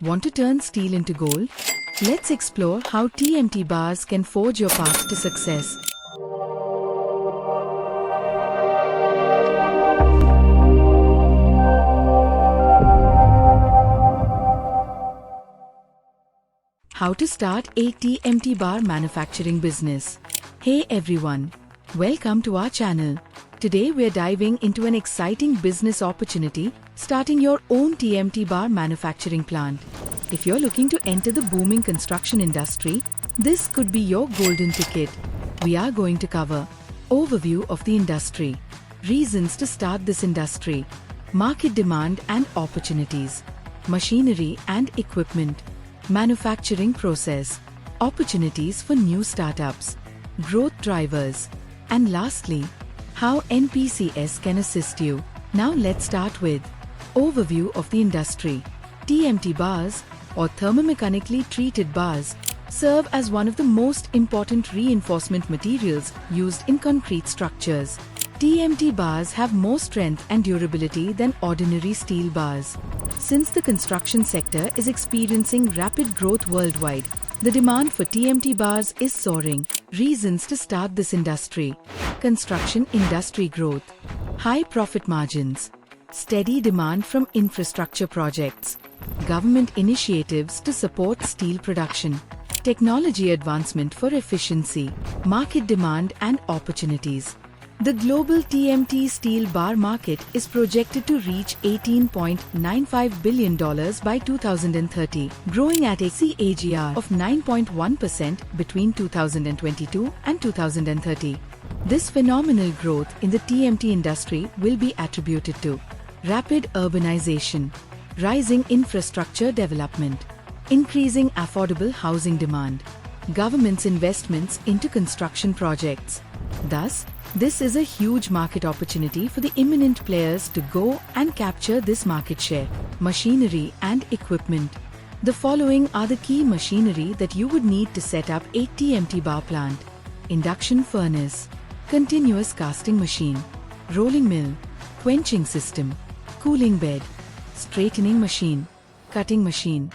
Want to turn steel into gold? Let's explore how TMT Bars can forge your path to success. How to start a TMT bar manufacturing business. Hey everyone, welcome to our channel. Today we're diving into an exciting business opportunity, starting your own TMT bar manufacturing plant. If you're looking to enter the booming construction industry, this could be your golden ticket. We are going to cover overview of the industry, reasons to start this industry, market demand and opportunities, machinery and equipment, manufacturing process, opportunities for new startups, growth drivers, and lastly, how NPCS can assist you. Now let's start with overview of the industry. TMT bars, or thermomechanically treated bars, serve as one of the most important reinforcement materials used in concrete structures. TMT bars have more strength and durability than ordinary steel bars. Since the construction sector is experiencing rapid growth worldwide, the demand for TMT bars is soaring. Reasons to start this industry: construction industry growth, high profit margins, steady demand from infrastructure projects, government initiatives to support steel production, technology advancement for efficiency, market demand and opportunities. The global TMT steel bar market is projected to reach $18.95 billion by 2030, growing at a CAGR of 9.1% between 2022 and 2030. This phenomenal growth in the TMT industry will be attributed to rapid urbanization, rising infrastructure development, increasing affordable housing demand, government's investments into construction projects. Thus, this is a huge market opportunity for the imminent players to go and capture this market share. Machinery and equipment. The following are the key machinery that you would need to set up a TMT bar plant: induction furnace, continuous casting machine, rolling mill, quenching system, cooling bed, straightening machine, cutting machine,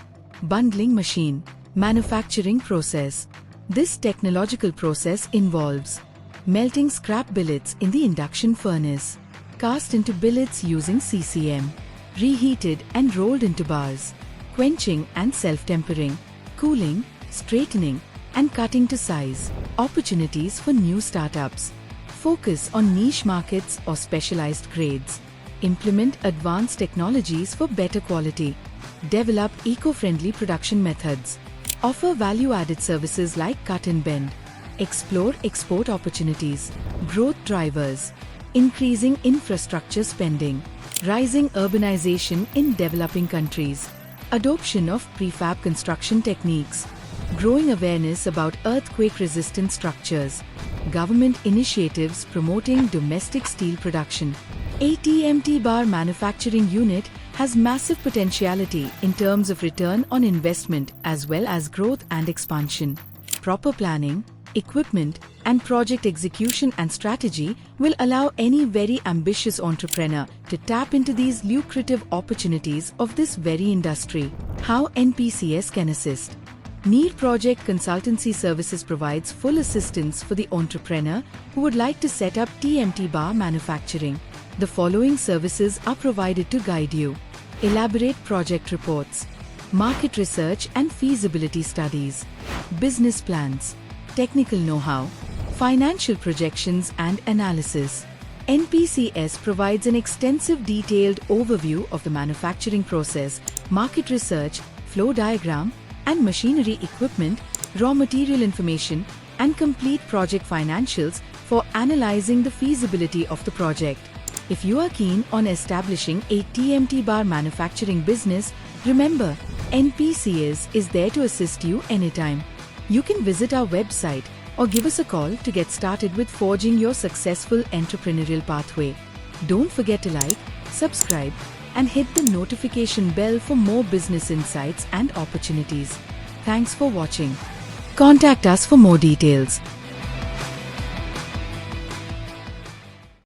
bundling machine, manufacturing process. This technological process involves melting scrap billets in the induction furnace, cast into billets using CCM, reheated and rolled into bars, quenching and self-tempering, cooling, straightening, and cutting to size. Opportunities for new startups. Focus on niche markets or specialized grades. Implement advanced technologies for better quality. Develop eco-friendly production methods. Offer value-added services like cut and bend. Explore export opportunities. Growth drivers. Increasing infrastructure spending. Rising urbanization in developing countries. Adoption of prefab construction techniques. Growing awareness about earthquake-resistant structures. Government initiatives promoting domestic steel production. A TMT bar manufacturing unit has massive potentiality in terms of return on investment as well as growth and expansion. Proper planning, equipment, and project execution and strategy will allow any very ambitious entrepreneur to tap into these lucrative opportunities of this very industry. How NPCS can assist. Need Project Consultancy Services provides full assistance for the entrepreneur who would like to set up TMT bar manufacturing. The following services are provided to guide you: elaborate project reports, market research and feasibility studies, business plans, technical know-how, financial projections and analysis. NPCS provides an extensive detailed overview of the manufacturing process, market research, flow diagram, and machinery equipment, raw material information, and complete project financials for analyzing the feasibility of the project. If you are keen on establishing a TMT bar manufacturing business, remember, NPCS is there to assist you anytime. You can visit our website or give us a call to get started with forging your successful entrepreneurial pathway. Don't forget to like, subscribe, and hit the notification bell for more business insights and opportunities. Thanks for watching. Contact us for more details.